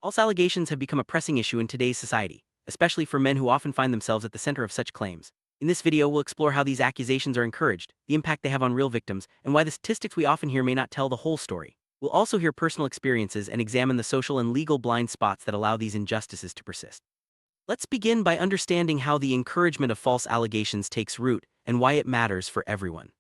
False allegations have become a pressing issue in today's society, especially for men who often find themselves at the center of such claims. In this video, we'll explore how these accusations are encouraged, the impact they have on real victims, and why the statistics we often hear may not tell the whole story. We'll also hear personal experiences and examine the social and legal blind spots that allow these injustices to persist. Let's begin by understanding how the encouragement of false allegations takes root and why it matters for everyone.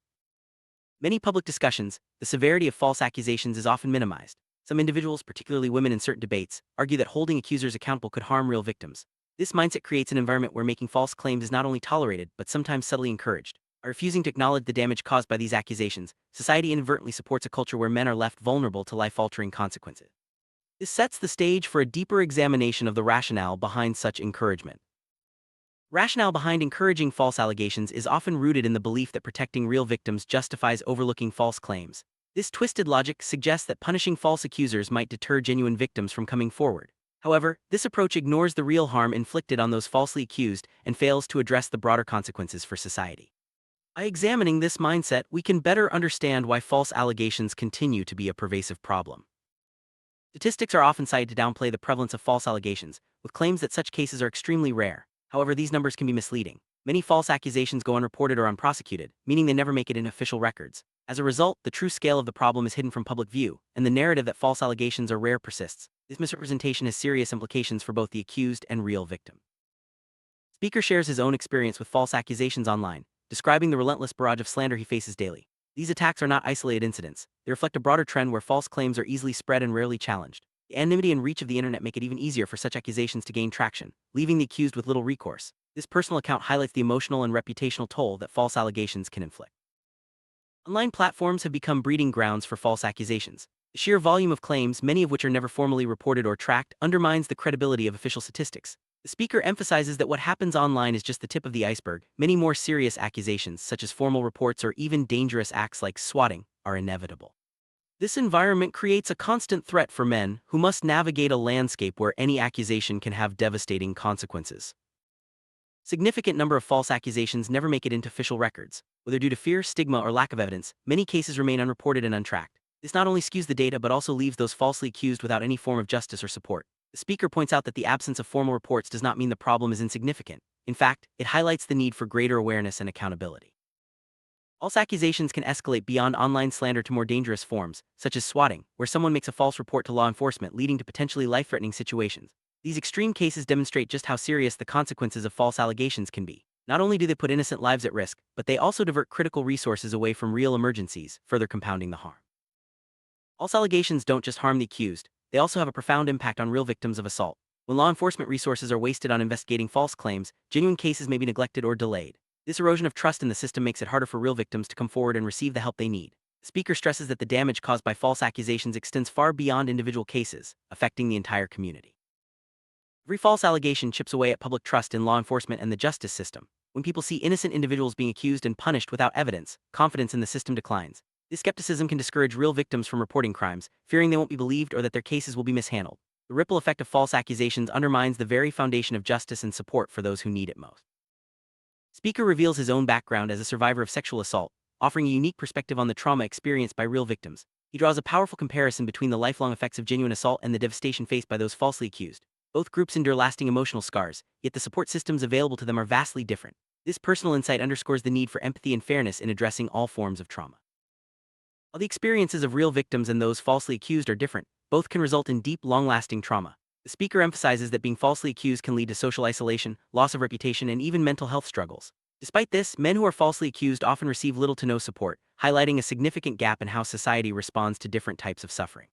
Many public discussions, the severity of false accusations is often minimized. Some individuals, particularly women in certain debates, argue that holding accusers accountable could harm real victims. This mindset creates an environment where making false claims is not only tolerated but sometimes subtly encouraged. By refusing to acknowledge the damage caused by these accusations, society inadvertently supports a culture where men are left vulnerable to life-altering consequences. This sets the stage for a deeper examination of the rationale behind such encouragement. Rationale behind encouraging false allegations is often rooted in the belief that protecting real victims justifies overlooking false claims. This twisted logic suggests that punishing false accusers might deter genuine victims from coming forward. However, this approach ignores the real harm inflicted on those falsely accused and fails to address the broader consequences for society. By examining this mindset, we can better understand why false allegations continue to be a pervasive problem. Statistics are often cited to downplay the prevalence of false allegations, with claims that such cases are extremely rare. However, these numbers can be misleading. Many false accusations go unreported or unprosecuted, meaning they never make it in official records. As a result, the true scale of the problem is hidden from public view, and the narrative that false allegations are rare persists. This misrepresentation has serious implications for both the accused and real victim. Speaker shares his own experience with false accusations online, describing the relentless barrage of slander he faces daily. These attacks are not isolated incidents. They reflect a broader trend where false claims are easily spread and rarely challenged. The anonymity and reach of the internet make it even easier for such accusations to gain traction, leaving the accused with little recourse. This personal account highlights the emotional and reputational toll that false allegations can inflict. Online platforms have become breeding grounds for false accusations. The sheer volume of claims, many of which are never formally reported or tracked, undermines the credibility of official statistics. The speaker emphasizes that what happens online is just the tip of the iceberg. Many more serious accusations, such as formal reports or even dangerous acts like swatting, are inevitable. This environment creates a constant threat for men who must navigate a landscape where any accusation can have devastating consequences. Significant number of false accusations never make it into official records. Whether due to fear, stigma, or lack of evidence, many cases remain unreported and untracked. This not only skews the data but also leaves those falsely accused without any form of justice or support. The speaker points out that the absence of formal reports does not mean the problem is insignificant. In fact, it highlights the need for greater awareness and accountability. False accusations can escalate beyond online slander to more dangerous forms, such as swatting, where someone makes a false report to law enforcement leading to potentially life-threatening situations. These extreme cases demonstrate just how serious the consequences of false allegations can be. Not only do they put innocent lives at risk, but they also divert critical resources away from real emergencies, further compounding the harm. False allegations don't just harm the accused, they also have a profound impact on real victims of assault. When law enforcement resources are wasted on investigating false claims, genuine cases may be neglected or delayed. This erosion of trust in the system makes it harder for real victims to come forward and receive the help they need. The speaker stresses that the damage caused by false accusations extends far beyond individual cases, affecting the entire community. Every false allegation chips away at public trust in law enforcement and the justice system. When people see innocent individuals being accused and punished without evidence, confidence in the system declines. This skepticism can discourage real victims from reporting crimes, fearing they won't be believed or that their cases will be mishandled. The ripple effect of false accusations undermines the very foundation of justice and support for those who need it most. Speaker reveals his own background as a survivor of sexual assault, offering a unique perspective on the trauma experienced by real victims. He draws a powerful comparison between the lifelong effects of genuine assault and the devastation faced by those falsely accused. Both groups endure lasting emotional scars, yet the support systems available to them are vastly different. This personal insight underscores the need for empathy and fairness in addressing all forms of trauma. While the experiences of real victims and those falsely accused are different, both can result in deep, long-lasting trauma. The speaker emphasizes that being falsely accused can lead to social isolation, loss of reputation, and even mental health struggles. Despite this, men who are falsely accused often receive little to no support, highlighting a significant gap in how society responds to different types of suffering.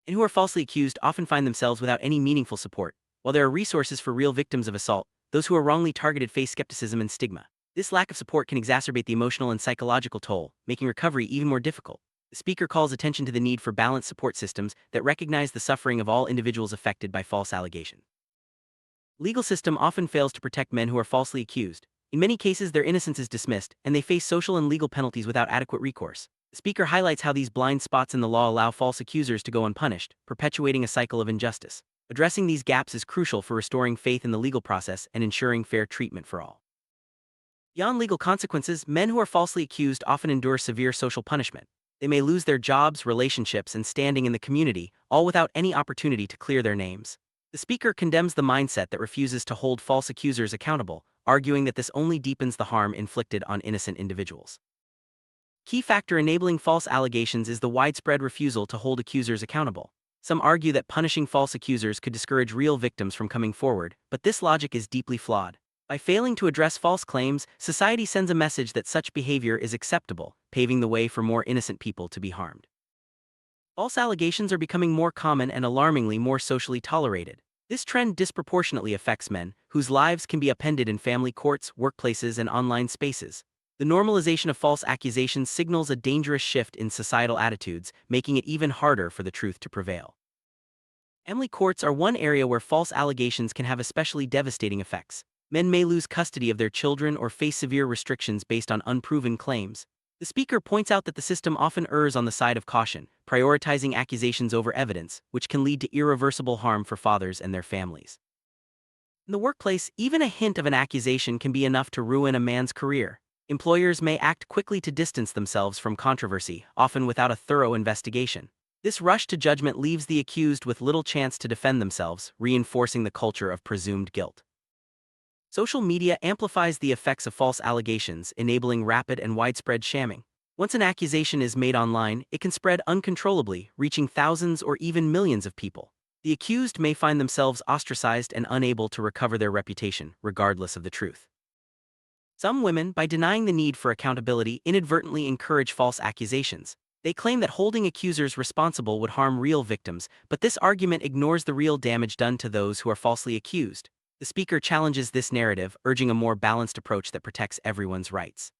Men who are falsely accused often find themselves without any meaningful support. While there are resources for real victims of assault, those who are wrongly targeted face skepticism and stigma. This lack of support can exacerbate the emotional and psychological toll, making recovery even more difficult. The speaker calls attention to the need for balanced support systems that recognize the suffering of all individuals affected by false allegations. The legal system often fails to protect men who are falsely accused. In many cases, their innocence is dismissed, and they face social and legal penalties without adequate recourse. The speaker highlights how these blind spots in the law allow false accusers to go unpunished, perpetuating a cycle of injustice. Addressing these gaps is crucial for restoring faith in the legal process and ensuring fair treatment for all. Beyond legal consequences, men who are falsely accused often endure severe social punishment. They may lose their jobs, relationships, and standing in the community, all without any opportunity to clear their names. The speaker condemns the mindset that refuses to hold false accusers accountable, arguing that this only deepens the harm inflicted on innocent individuals. Key factor enabling false allegations is the widespread refusal to hold accusers accountable. Some argue that punishing false accusers could discourage real victims from coming forward, but this logic is deeply flawed. By failing to address false claims, society sends a message that such behavior is acceptable, paving the way for more innocent people to be harmed. False allegations are becoming more common and alarmingly more socially tolerated. This trend disproportionately affects men, whose lives can be upended in family courts, workplaces, and online spaces. The normalization of false accusations signals a dangerous shift in societal attitudes, making it even harder for the truth to prevail. Family courts are one area where false allegations can have especially devastating effects. Men may lose custody of their children or face severe restrictions based on unproven claims. The speaker points out that the system often errs on the side of caution, prioritizing accusations over evidence, which can lead to irreversible harm for fathers and their families. In the workplace, even a hint of an accusation can be enough to ruin a man's career. Employers may act quickly to distance themselves from controversy, often without a thorough investigation. This rush to judgment leaves the accused with little chance to defend themselves, reinforcing the culture of presumed guilt. Social media amplifies the effects of false allegations, enabling rapid and widespread shamming. Once an accusation is made online, it can spread uncontrollably, reaching thousands or even millions of people. The accused may find themselves ostracized and unable to recover their reputation, regardless of the truth. Some women, by denying the need for accountability, inadvertently encourage false accusations. They claim that holding accusers responsible would harm real victims, but this argument ignores the real damage done to those who are falsely accused. The speaker challenges this narrative, urging a more balanced approach that protects everyone's rights.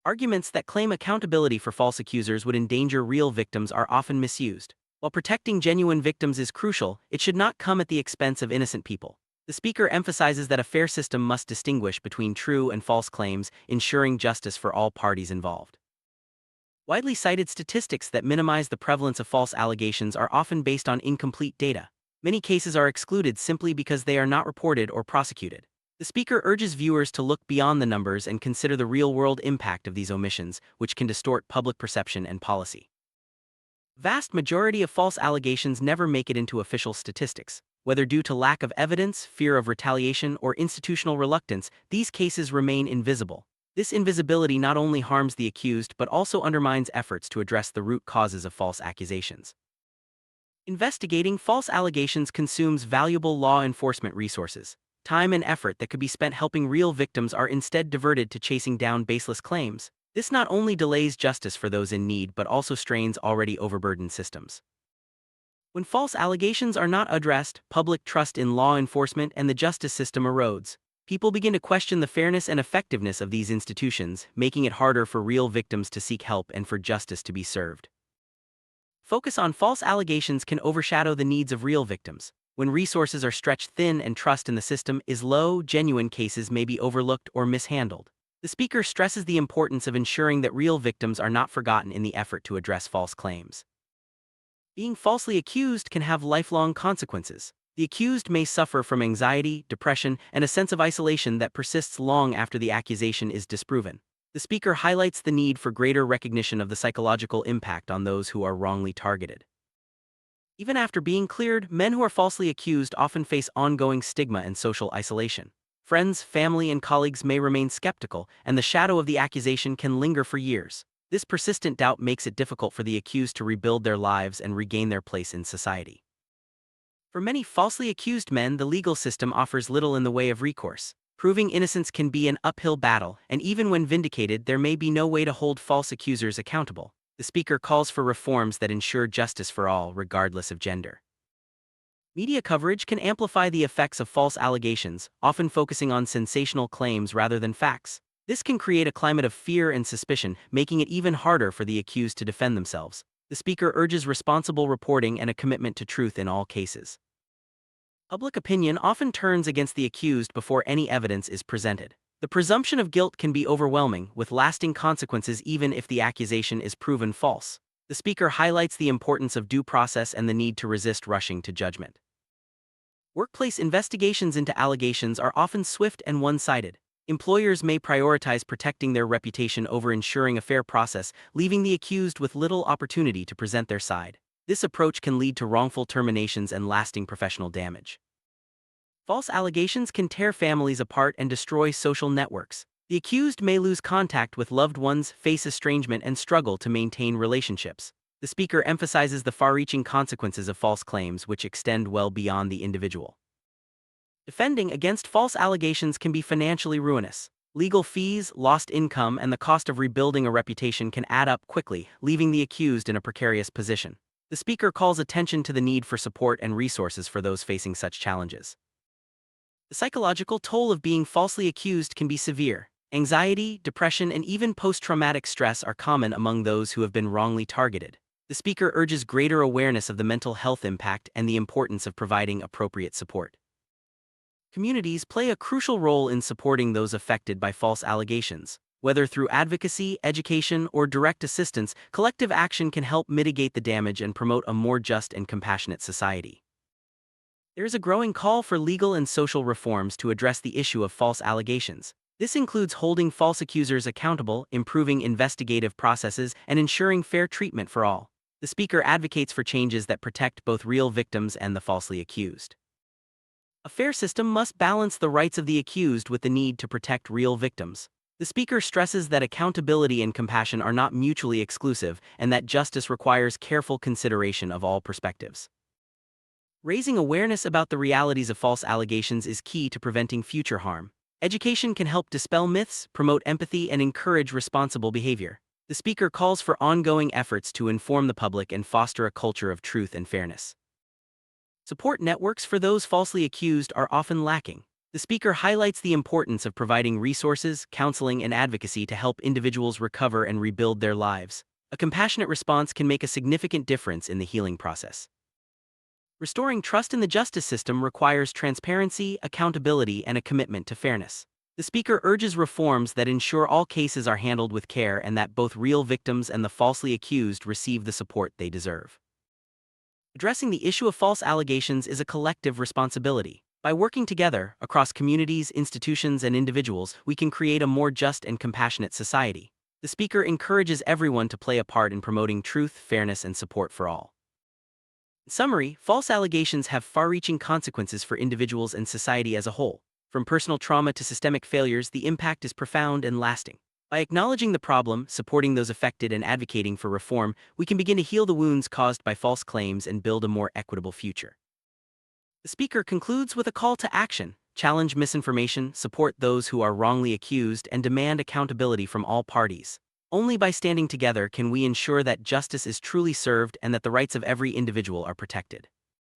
Arguments that claim accountability for false accusers would endanger real victims are often misused. While protecting genuine victims is crucial, it should not come at the expense of innocent people. The speaker emphasizes that a fair system must distinguish between true and false claims, ensuring justice for all parties involved. Widely cited statistics that minimize the prevalence of false allegations are often based on incomplete data. Many cases are excluded simply because they are not reported or prosecuted. The speaker urges viewers to look beyond the numbers and consider the real-world impact of these omissions, which can distort public perception and policy. Vast majority of false allegations never make it into official statistics. Whether due to lack of evidence, fear of retaliation, or institutional reluctance, these cases remain invisible. This invisibility not only harms the accused but also undermines efforts to address the root causes of false accusations. Investigating false allegations consumes valuable law enforcement resources. Time and effort that could be spent helping real victims are instead diverted to chasing down baseless claims. This not only delays justice for those in need but also strains already overburdened systems. When false allegations are not addressed, public trust in law enforcement and the justice system erodes. People begin to question the fairness and effectiveness of these institutions, making it harder for real victims to seek help and for justice to be served. Focus on false allegations can overshadow the needs of real victims. When resources are stretched thin and trust in the system is low, genuine cases may be overlooked or mishandled. The speaker stresses the importance of ensuring that real victims are not forgotten in the effort to address false claims. Being falsely accused can have lifelong consequences. The accused may suffer from anxiety, depression, and a sense of isolation that persists long after the accusation is disproven. The speaker highlights the need for greater recognition of the psychological impact on those who are wrongly targeted. Even after being cleared, men who are falsely accused often face ongoing stigma and social isolation. Friends, family, and colleagues may remain skeptical, and the shadow of the accusation can linger for years. This persistent doubt makes it difficult for the accused to rebuild their lives and regain their place in society. For many falsely accused men, the legal system offers little in the way of recourse. Proving innocence can be an uphill battle, and even when vindicated, there may be no way to hold false accusers accountable. The speaker calls for reforms that ensure justice for all, regardless of gender. Media coverage can amplify the effects of false allegations, often focusing on sensational claims rather than facts. This can create a climate of fear and suspicion, making it even harder for the accused to defend themselves. The speaker urges responsible reporting and a commitment to truth in all cases. Public opinion often turns against the accused before any evidence is presented. The presumption of guilt can be overwhelming, with lasting consequences even if the accusation is proven false. The speaker highlights the importance of due process and the need to resist rushing to judgment. Workplace investigations into allegations are often swift and one-sided. Employers may prioritize protecting their reputation over ensuring a fair process, leaving the accused with little opportunity to present their side. This approach can lead to wrongful terminations and lasting professional damage. False allegations can tear families apart and destroy social networks. The accused may lose contact with loved ones, face estrangement, and struggle to maintain relationships. The speaker emphasizes the far-reaching consequences of false claims, which extend well beyond the individual. Defending against false allegations can be financially ruinous. Legal fees, lost income, and the cost of rebuilding a reputation can add up quickly, leaving the accused in a precarious position. The speaker calls attention to the need for support and resources for those facing such challenges. The psychological toll of being falsely accused can be severe. Anxiety, depression, and even post-traumatic stress are common among those who have been wrongly targeted. The speaker urges greater awareness of the mental health impact and the importance of providing appropriate support. Communities play a crucial role in supporting those affected by false allegations. Whether through advocacy, education, or direct assistance, collective action can help mitigate the damage and promote a more just and compassionate society. There is a growing call for legal and social reforms to address the issue of false allegations. This includes holding false accusers accountable, improving investigative processes, and ensuring fair treatment for all. The speaker advocates for changes that protect both real victims and the falsely accused. A fair system must balance the rights of the accused with the need to protect real victims. The speaker stresses that accountability and compassion are not mutually exclusive and that justice requires careful consideration of all perspectives. Raising awareness about the realities of false allegations is key to preventing future harm. Education can help dispel myths, promote empathy, and encourage responsible behavior. The speaker calls for ongoing efforts to inform the public and foster a culture of truth and fairness. Support networks for those falsely accused are often lacking. The speaker highlights the importance of providing resources, counseling, and advocacy to help individuals recover and rebuild their lives. A compassionate response can make a significant difference in the healing process. Restoring trust in the justice system requires transparency, accountability, and a commitment to fairness. The speaker urges reforms that ensure all cases are handled with care and that both real victims and the falsely accused receive the support they deserve. Addressing the issue of false allegations is a collective responsibility. By working together, across communities, institutions, and individuals, we can create a more just and compassionate society. The speaker encourages everyone to play a part in promoting truth, fairness, and support for all. In summary, false allegations have far-reaching consequences for individuals and society as a whole. From personal trauma to systemic failures, the impact is profound and lasting. By acknowledging the problem, supporting those affected, and advocating for reform, we can begin to heal the wounds caused by false claims and build a more equitable future. The speaker concludes with a call to action: challenge misinformation, support those who are wrongly accused, and demand accountability from all parties. Only by standing together can we ensure that justice is truly served and that the rights of every individual are protected.